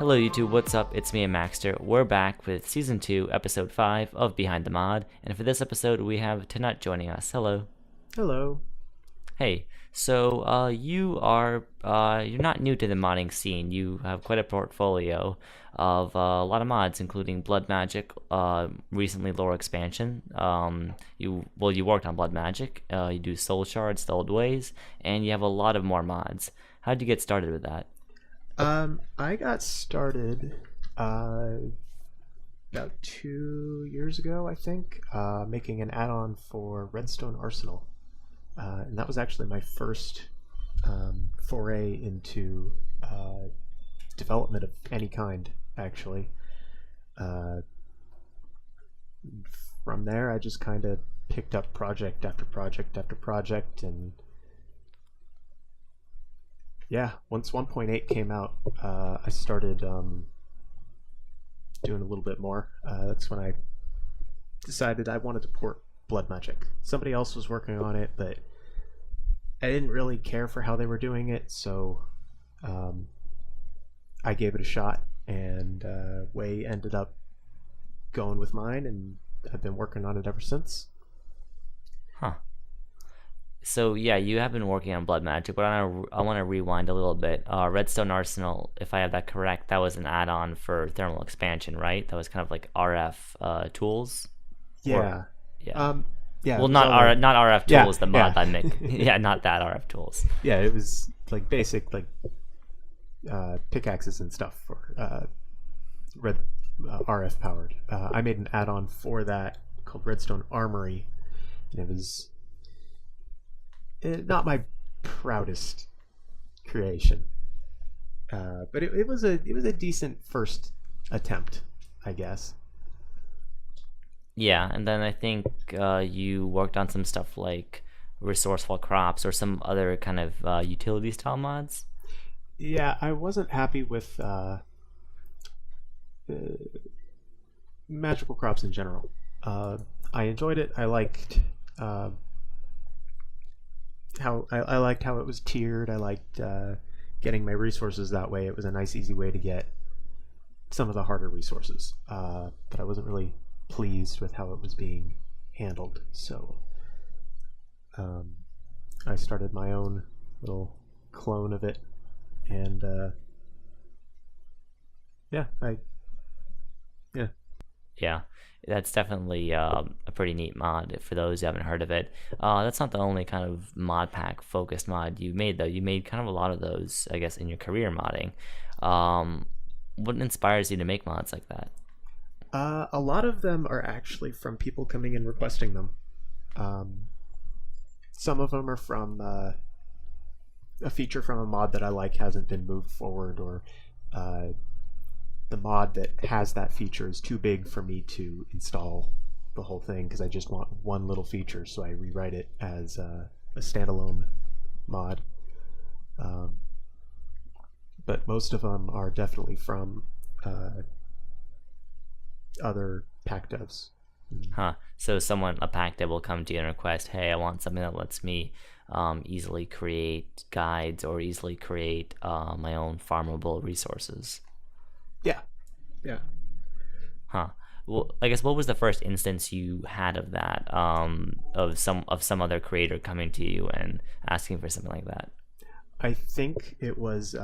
Hello YouTube, what's up? It's me, Amaxter. We're back with Season 2, Episode 5 of Behind the Mod, and for this episode we have TehNut joining us. Hello. Hello. Hey, so you're not new to the modding scene. You have quite a portfolio of a lot of mods, including Blood Magic, recently lore expansion. You worked on Blood Magic. You do Soul Shards the old ways, and you have a lot of more mods. How'd you get started with that? I got started about 2 years ago, I think, making an add-on for Redstone Arsenal. And that was actually my first foray into development of any kind, actually. From there, I just kind of picked up project after project after project, and yeah, once 1.8 came out, I started doing a little bit more. That's when I decided I wanted to port Blood Magic. Somebody else was working on it, but I didn't really care for how they were doing it, so I gave it a shot, and Way ended up going with mine, and I've been working on it ever since. Huh. So yeah, you have been working on Blood Magic, but I want to rewind a little bit. Redstone Arsenal, if I have that correct, that was an add-on for thermal expansion, right? That was kind of like RF tools. Yeah. Or, yeah. Yeah. Well, not RF tools, the mod by Mick. Yeah, not that RF tools. Yeah, it was like basic pickaxes and stuff for red RF powered. I made an add-on for that called Redstone Armory, and it was not my proudest creation, but it was a decent first attempt, I guess. Yeah, and then I think you worked on some stuff like resourceful crops or some other kind of utility style mods. Yeah, I wasn't happy with magical crops in general. I enjoyed it. I liked I liked how it was tiered. I liked getting my resources that way. It was a nice, easy way to get some of the harder resources. But I wasn't really pleased with how it was being handled. So I started my own little clone of it, and yeah. Yeah, that's definitely a pretty neat mod for those who haven't heard of it. That's not the only kind of mod pack focused mod you made, though. You made kind of a lot of those, I guess, in your career modding. What inspires you to make mods like that? A lot of them are actually from people coming and requesting them. Some of them are from a feature from a mod that I like hasn't been moved forward, or the mod that has that feature is too big for me to install the whole thing because I just want one little feature, so I rewrite it as a standalone mod. But most of them are definitely from other pack devs. Huh. So a pack dev will come to you and request, hey, I want something that lets me easily create guides or easily create my own farmable resources. Yeah. Huh. Well, I guess what was the first instance you had of that? Of some other creator coming to you and asking for something like that? I think it was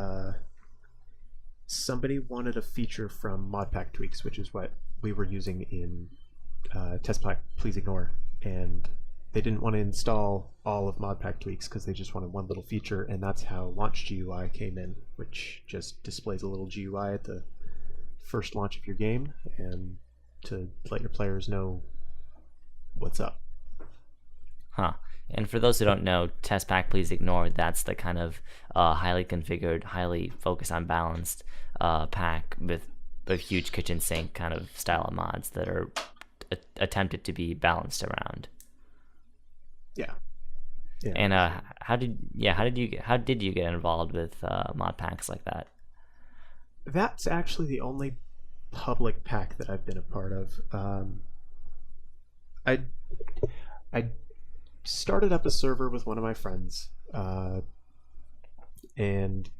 somebody wanted a feature from Modpack Tweaks, which is what we were using in Test Pack Please Ignore, and they didn't want to install all of Modpack Tweaks because they just wanted one little feature, and that's how Launch GUI came in, which just displays a little GUI at the first launch of your game and to let your players know what's up. Huh. And for those who don't know, Test Pack Please Ignore, that's the kind of highly configured, highly focused on balanced pack with a huge kitchen sink kind of style of mods that are attempted to be balanced around. Yeah. And how did you get involved with mod packs like that? That's actually the only public pack that I've been a part of. I started up a server with one of my friends, and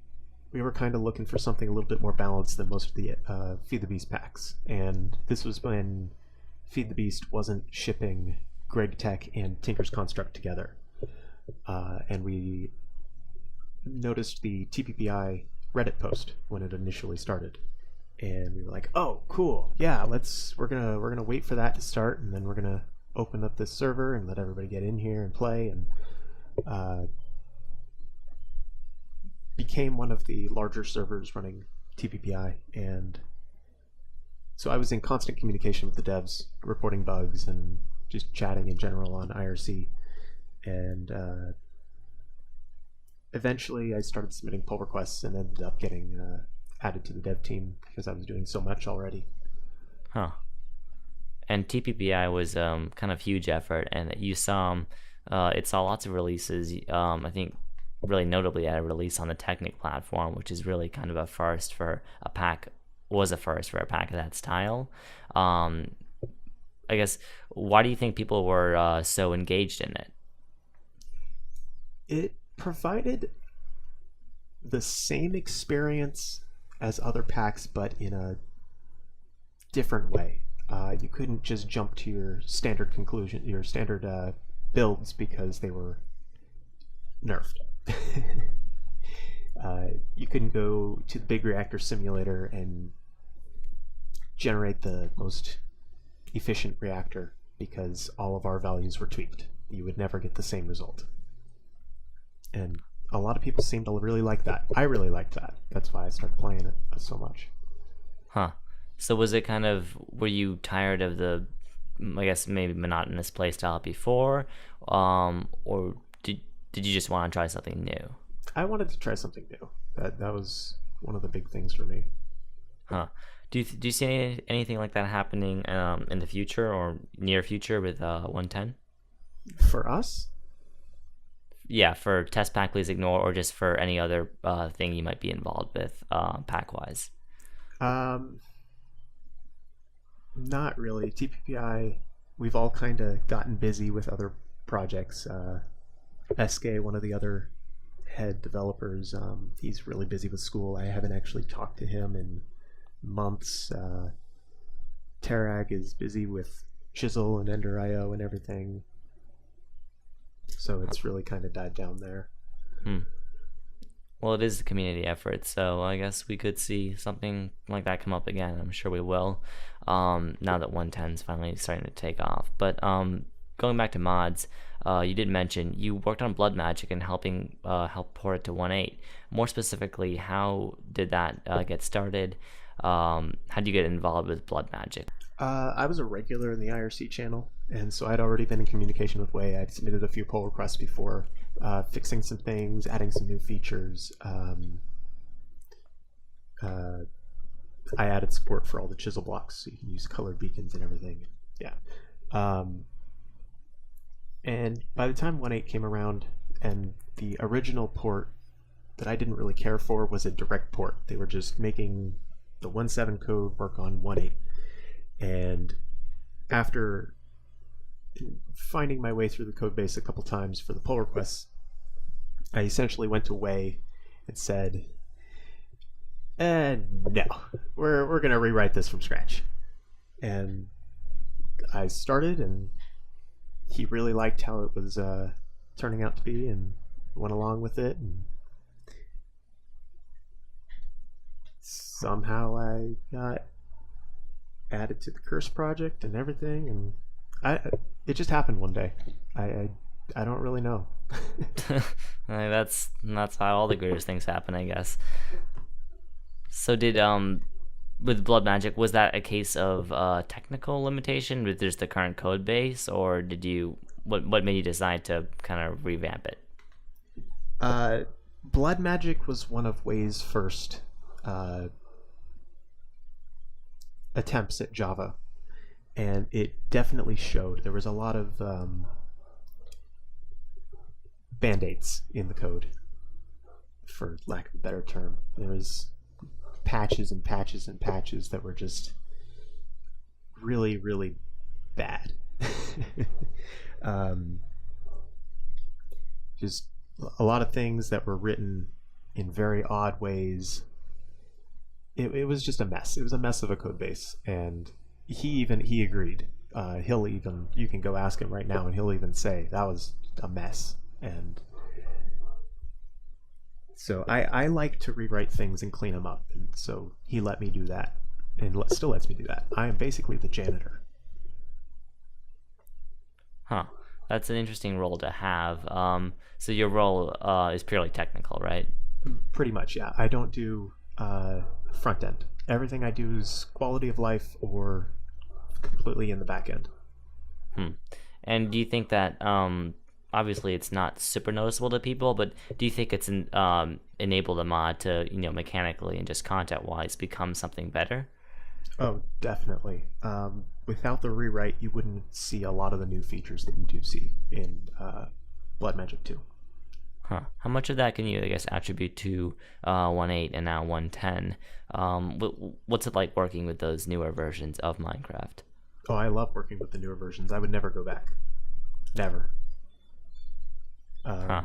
we were kind of looking for something a little bit more balanced than most of the Feed the Beast packs, and this was when Feed the Beast wasn't shipping Greg Tech and Tinker's Construct together, and we noticed the TPPI Reddit post when it initially started, and we were like, "Oh, cool! Yeah, we're gonna wait for that to start, and then we're gonna open up this server and let everybody get in here and play." And became one of the larger servers running TPPI, and so I was in constant communication with the devs, reporting bugs and just chatting in general on IRC. And eventually I started submitting pull requests and ended up getting added to the dev team because I was doing so much already. Huh. And TPPI was kind of huge effort, and you saw it saw lots of releases. I think really notably at a release on the Technic platform, which is really kind of a first for a pack, was a first for a pack of that style. I guess, why do you think people were so engaged in it? It provided the same experience as other packs, but in a different way. You couldn't just jump to your standard conclusion, your standard builds, because they were nerfed. You couldn't go to the big reactor simulator and generate the most efficient reactor because all of our values were tweaked. You would never get the same result. And a lot of people seem to really like that. I really liked that. That's why I started playing it so much. Huh. So was it kind of, were you tired of the, I guess, maybe monotonous playstyle before, or did you just want to try something new? I wanted to try something new. That was one of the big things for me. Huh. Do you see anything like that happening in the future or near future with 110? For us? Yeah, for Test Pack Please Ignore, or just for any other thing you might be involved with pack-wise? Not really. TPPI, we've all kind of gotten busy with other projects. SK, one of the other head developers, he's really busy with school. I haven't actually talked to him in months. Terag is busy with Chisel and Ender.io and everything. So it's really kind of died down there. Well, it is a community effort, so I guess we could see something like that come up again. I'm sure we will, now that 110 is finally starting to take off. But going back to mods, you did mention you worked on Blood Magic and helping help port it to 1.8. More specifically, how did that get started? How did you get involved with Blood Magic? I was a regular in the IRC channel, and so I'd already been in communication with Wei. I'd submitted a few pull requests before, fixing some things, adding some new features. I added support for all the chisel blocks, so you can use colored beacons and everything. Yeah. And by the time 1.8 came around, and the original port that I didn't really care for was a direct port. They were just making the 1.7 code work on 1.8. And after finding my way through the code base a couple times for the pull requests, I essentially went to Wei and said, no, we're going to rewrite this from scratch. And I started, and he really liked how it was turning out to be and went along with it. And somehow I got added to the Curse project and everything, and it just happened one day. I don't really know. That's how all the greatest things happen, I guess. So did with Blood Magic, was that a case of technical limitation with just the current code base, or did you what made you decide to kind of revamp it? Blood Magic was one of Wei's first attempts at Java, and it definitely showed. There was a lot of band-aids in the code, for lack of a better term. There was patches and patches and patches that were just really, really bad. Just a lot of things that were written in very odd ways. It was just a mess. It was a mess of a code base, and he agreed. You can go ask him right now, and he'll even say that was a mess. And so I like to rewrite things and clean them up, and so he let me do that, and still lets me do that. I am basically the janitor. Huh. That's an interesting role to have. So your role is purely technical, right? Pretty much, yeah. I don't do front end. Everything I do is quality of life or completely in the back end. And do you think that obviously it's not super noticeable to people, but do you think it's enabled a mod to, mechanically and just content wise become something better? Oh, definitely. Without the rewrite, you wouldn't see a lot of the new features that you do see in Blood Magic 2. Huh. How much of that can you, I guess, attribute to 1.8 and now 1.10? What's it like working with those newer versions of Minecraft? Oh, I love working with the newer versions. I would never go back. Never. Huh.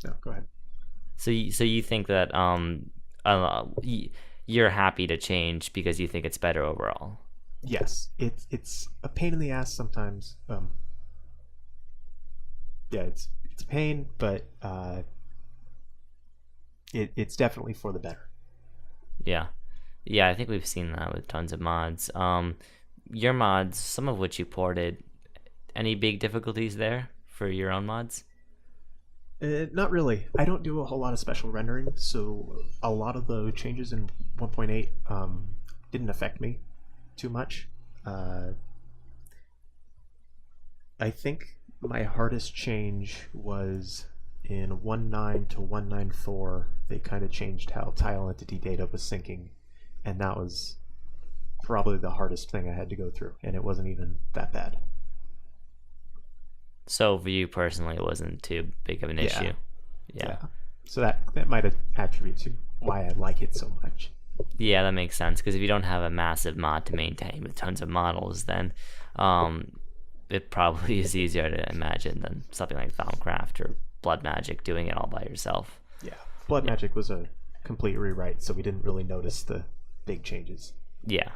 No, go ahead. So you think that you're happy to change because you think it's better overall? Yes, it's a pain in the ass sometimes. Yeah, it's a pain, but it's definitely for the better. Yeah, I think we've seen that with tons of mods. Your mods, some of which you ported, any big difficulties there for your own mods? Not really. I don't do a whole lot of special rendering, so a lot of the changes in 1.8 didn't affect me too much. I think my hardest change was in 1.9 to 1.9.4. They kind of changed how tile entity data was syncing, and that was probably the hardest thing I had to go through, and it wasn't even that bad. So for you personally, it wasn't too big of an issue. Yeah. So that might attribute to why I like it so much. Yeah, that makes sense, because if you don't have a massive mod to maintain with tons of models, then it probably is easier to imagine than something like Thaumcraft or Blood Magic doing it all by yourself. Yeah, Blood Magic was a complete rewrite, so we didn't really notice the big changes. Yeah.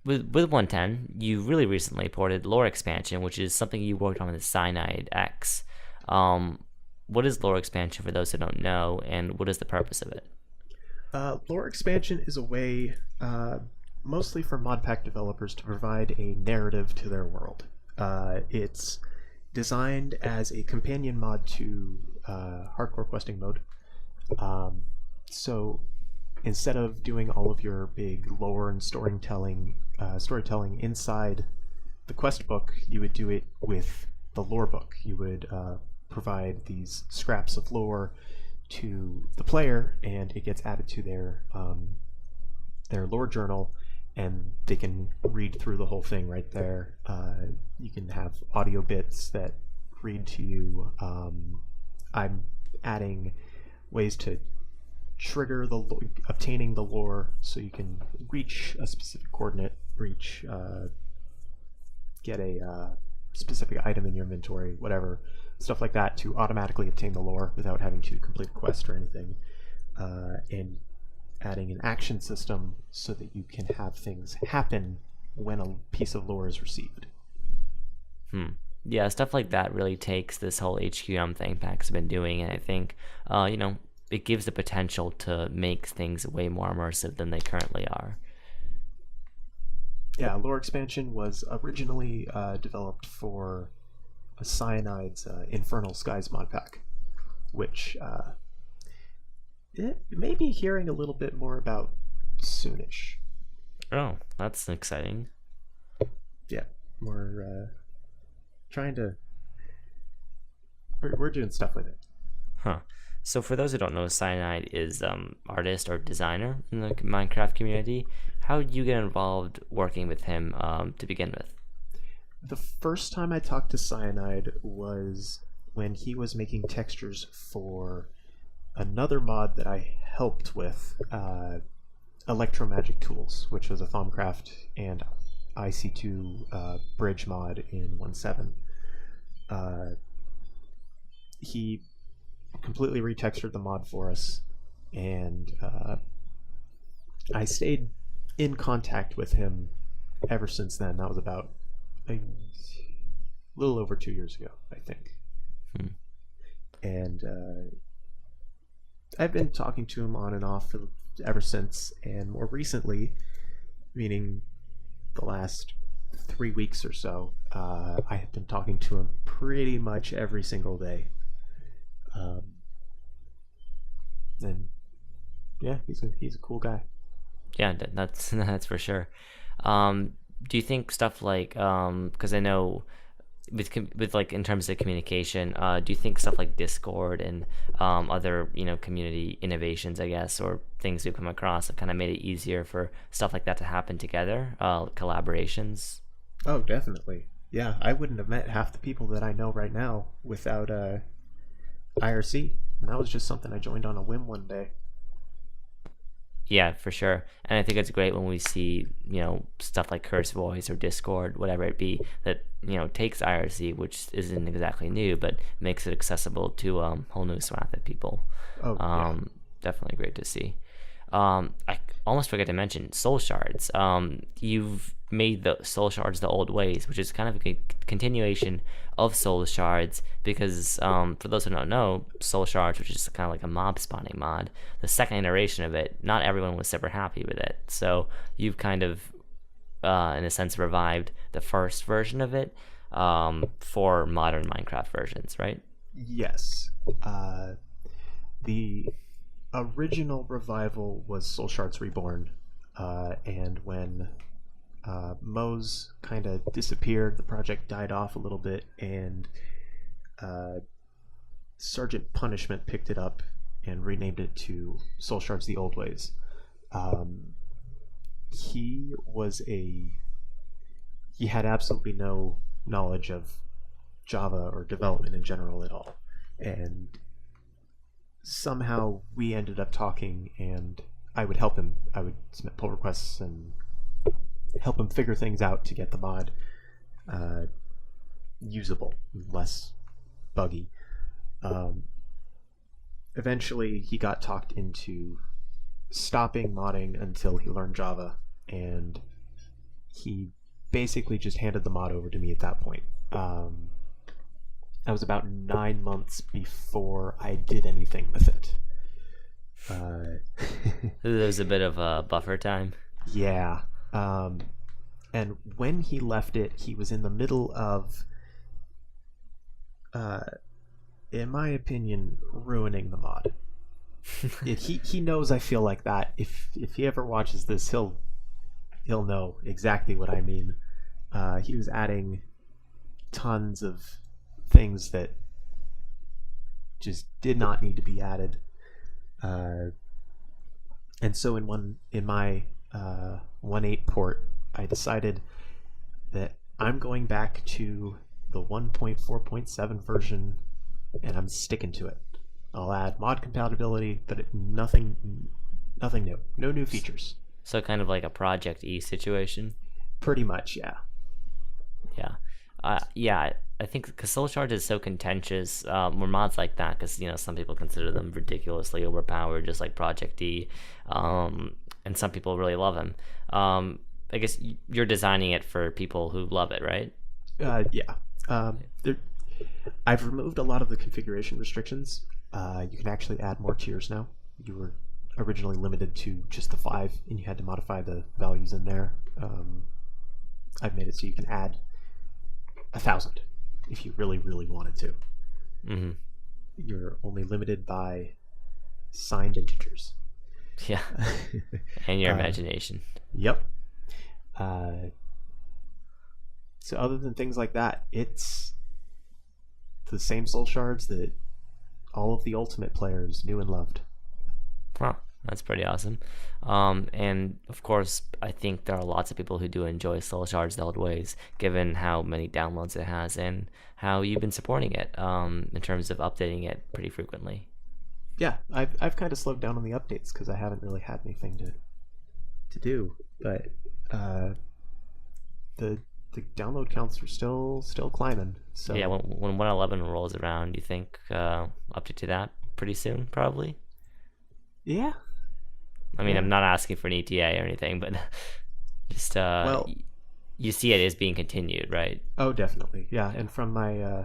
With 1.10, you really recently ported lore expansion, which is something you worked on with Cyanide X. What is lore expansion for those who don't know, and what is the purpose of it? Lore expansion is a way, mostly for modpack developers, to provide a narrative to their world. It's designed as a companion mod to hardcore questing mode. So instead of doing all of your big lore and storytelling inside the quest book, you would do it with the lore book. You would provide these scraps of lore to the player, and it gets added to their lore journal, and they can read through the whole thing right there. You can have audio bits that read to you. I'm adding ways to trigger obtaining the lore, so you can reach a specific coordinate, get a specific item in your inventory, whatever, stuff like that, to automatically obtain the lore without having to complete a quest or anything, and adding an action system so that you can have things happen when a piece of lore is received. Yeah, stuff like that really takes this whole HQM thing Pack's been doing, and I think it gives the potential to make things way more immersive than they currently are. Yeah, lore expansion was originally developed for Cyanide's Infernal Skies mod pack, which it may be hearing a little bit more about soonish. Oh, that's exciting. Yeah, we're we're doing stuff with it. Huh. So for those who don't know, Cyanide is artist or designer in the Minecraft community. How did you get involved working with him to begin with? The first time I talked to Cyanide was when he was making textures for another mod that I helped with, Electromagic Tools, which was a Thaumcraft and IC2 bridge mod in 1.7. He completely retextured the mod for us, and I stayed in contact with him ever since then. That was about a little over 2 years ago, I think. And I've been talking to him on and off ever since, and more recently, meaning the last 3 weeks or so, I have been talking to him pretty much every single day. And yeah, he's a cool guy. Yeah, that's that's for sure. Do you think stuff like because I know with like in terms of communication, do you think stuff like Discord and other community innovations, I guess, or things we've come across have kind of made it easier for stuff like that to happen together, collaborations? Oh, definitely. Yeah, I wouldn't have met half the people that I know right now without IRC. And that was just something I joined on a whim one day. Yeah, for sure. And I think it's great when we see, stuff like Curse Voice or Discord, whatever it be, that, takes IRC, which isn't exactly new, but makes it accessible to a whole new swath of people. Oh, yeah. Definitely great to see. I almost forgot to mention Soul Shards. You've made the Soul Shards the old ways, which is kind of a continuation of Soul Shards because, for those who don't know, Soul Shards, which is kind of like a mob spawning mod, the second iteration of it, not everyone was super happy with it. So you've kind of, in a sense, revived the first version of it for modern Minecraft versions, right? Yes. The original revival was Soul Shards Reborn, and when Moe's kind of disappeared, the project died off a little bit, and Sergeant Punishment picked it up and renamed it to Soul Shards the Old Ways. He had absolutely no knowledge of Java or development in general at all, and somehow we ended up talking, and I would help him. I would submit pull requests and help him figure things out to get the mod usable, less buggy. Eventually, he got talked into stopping modding until he learned Java, and he basically just handed the mod over to me at that point. That was about 9 months before I did anything with it. There was a bit of a buffer time. Yeah. And when he left it, he was in the middle of, in my opinion, ruining the mod. He knows I feel like that. If he ever watches this, he'll know exactly what I mean. He was adding tons of things that just did not need to be added, and so in my 1.8 port, I decided that I'm going back to the 1.4.7 version, and I'm sticking to it. I'll add mod compatibility, but nothing new, no new features. So kind of like a Project E situation. Pretty much, yeah. Yeah. I think because Soul Shards is so contentious, more mods like that, because some people consider them ridiculously overpowered, just like Project D, and some people really love them. I guess you're designing it for people who love it, right? Yeah. I've removed a lot of the configuration restrictions. You can actually add more tiers now. You were originally limited to just the 5, and you had to modify the values in there. I've made it so you can add 1,000 if you really, really wanted to. Mm-hmm. You're only limited by signed integers. Yeah. And your imagination. Yep. So other than things like that, it's the same Soul Shards that all of the Ultimate players knew and loved. Huh. That's pretty awesome. And of course, I think there are lots of people who do enjoy Soul Shards the old ways, given how many downloads it has and how you've been supporting it in terms of updating it pretty frequently. Yeah, I've kind of slowed down on the updates because I haven't really had anything to do. But the download counts are still climbing. So yeah, when 111 rolls around, do you think update to that? pretty soon, probably. Yeah. I mean, Yeah. I'm not asking for an ETA or anything, but just Well, you see it as being continued, right? oh, definitely. Yeah, and from my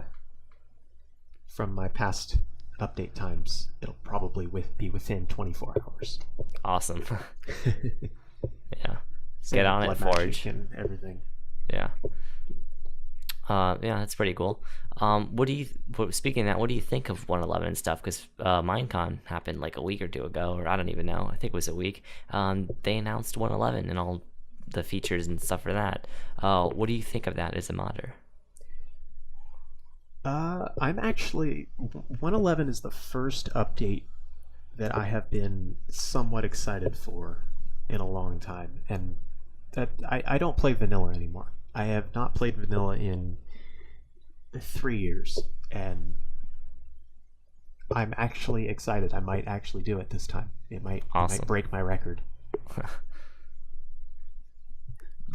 past update times, it'll probably be within 24 hours. Awesome. Yeah. Same Get with on it, blood magic Forge. and everything. Yeah. Yeah, that's pretty cool. Speaking of that, what do you think of 111 and stuff? Because Minecon happened like a week or two ago, or I don't even know. I think it was a week. They announced 111 and all the features and stuff for that. What do you think of that as a modder? I'm actually 111 is the first update that I have been somewhat excited for in a long time, and that I don't play vanilla anymore. I have not played vanilla in 3 years, and I'm actually excited. I might actually do it this time. It might Awesome. break my record.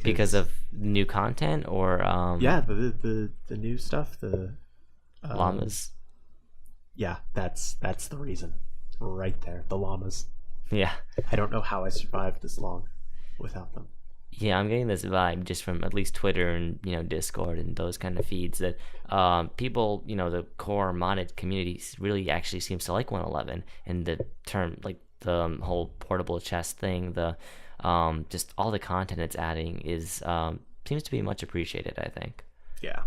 Because 'Cause, of new content or yeah, the new stuff, the llamas? yeah, that's the reason, right there. The llamas. Yeah. I don't know how I survived this long without them. Yeah, I'm getting this vibe just from at least Twitter and Discord and those kind of feeds that people, the core modded communities really actually seems to like 111 and the term like the whole portable chest thing, the just all the content it's adding is seems to be much appreciated, I think. Yeah.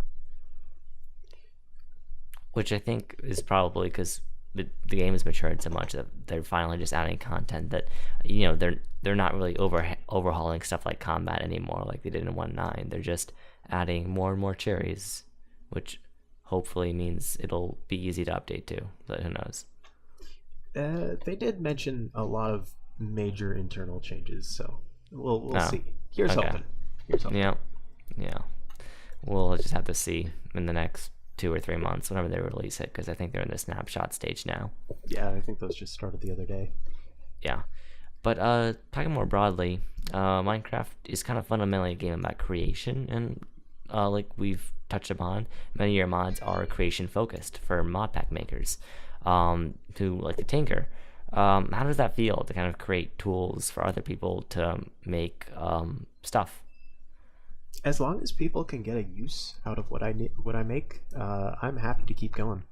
Which I think is probably because the game has matured so much that they're finally just adding content that they're not really overhauling stuff like combat anymore like they did in 1.9. They're just adding more and more cherries, which hopefully means it'll be easy to update to, but who knows. They did mention a lot of major internal changes, so we'll Oh, see. Here's okay. hoping. Here's hoping. Yeah, we'll just have to see in the next 2 or 3 months whenever they release it, because I think they're in the snapshot stage now. Yeah, I think those just started the other day. Yeah, but talking more broadly, Minecraft is kind of fundamentally a game about creation, and like we've touched upon, many of your mods are creation focused for mod pack makers who like to tinker. How does that feel to kind of create tools for other people to make stuff? As long as people can get a use out of what I make, I'm happy to keep going.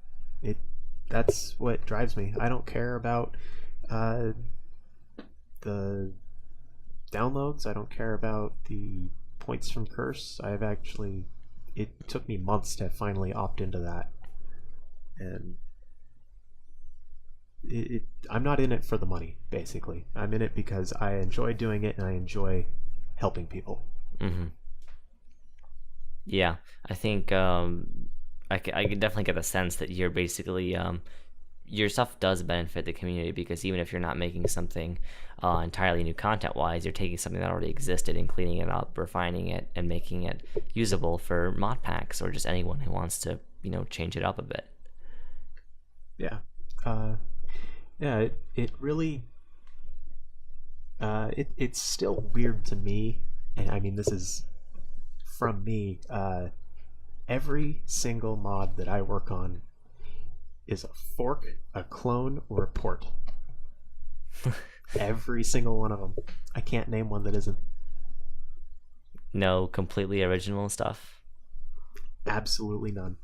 That's what drives me. I don't care about the downloads. I don't care about the points from Curse. It took me months to finally opt into that, and I'm not in it for the money. Basically, I'm in it because I enjoy doing it and I enjoy helping people. Mm-hmm. Yeah, I think I can definitely get the sense that you're basically your stuff does benefit the community, because even if you're not making something entirely new content wise, you're taking something that already existed and cleaning it up, refining it, and making it usable for mod packs or just anyone who wants to change it up a bit. Yeah. Yeah, it really it's still weird to me, and I mean this is from me. Every single mod that I work on is a fork, a clone, or a port. Every single one of them. I can't name one that isn't. No completely original stuff. Absolutely none.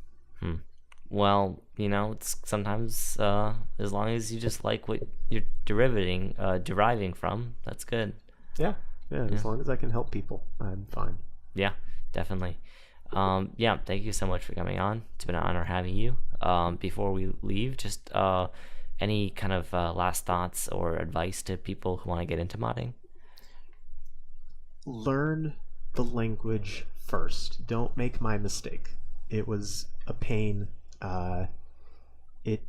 Well, it's sometimes as long as you just like what you're deriving from, that's good. Yeah. As long as I can help people, I'm fine. Yeah, definitely. Yeah, thank you so much for coming on. It's been an honor having you. Before we leave, just any kind of last thoughts or advice to people who want to get into modding? Learn the language first. Don't make my mistake. It was a pain. It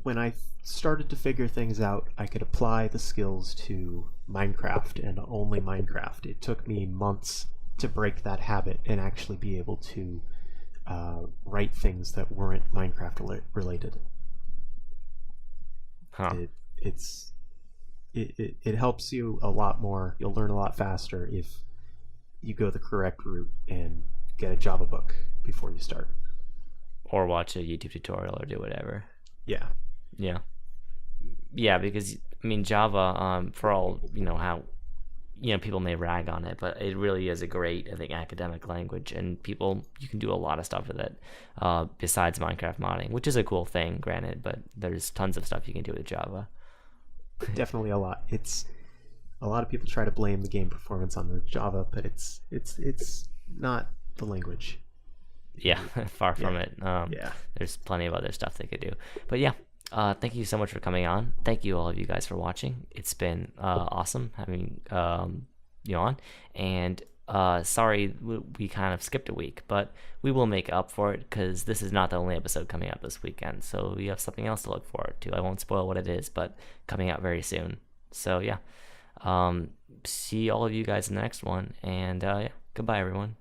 when I started to figure things out, I could apply the skills to Minecraft and only Minecraft. It took me months to break that habit and actually be able to write things that weren't Minecraft related. Huh. It helps you a lot more. You'll learn a lot faster if you go the correct route and get a Java book before you start. Or watch a YouTube tutorial or do whatever. Yeah. Yeah. Yeah, because I mean Java, for all how people may rag on it, but it really is a great, I think, academic language, and you can do a lot of stuff with it, besides Minecraft modding, which is a cool thing, granted, but there's tons of stuff you can do with Java. Definitely a lot. It's a lot of people try to blame the game performance on the Java, but it's not the language. Yeah, far from Yeah, it. yeah. There's plenty of other stuff they could do, but yeah. Thank you so much for coming on. Thank you all of you guys for watching. It's been awesome having you on. And sorry we kind of skipped a week, but we will make up for it because this is not the only episode coming out this weekend. So we have something else to look forward to. I won't spoil what it is, but coming out very soon. So yeah, see all of you guys in the next one. And yeah, goodbye everyone.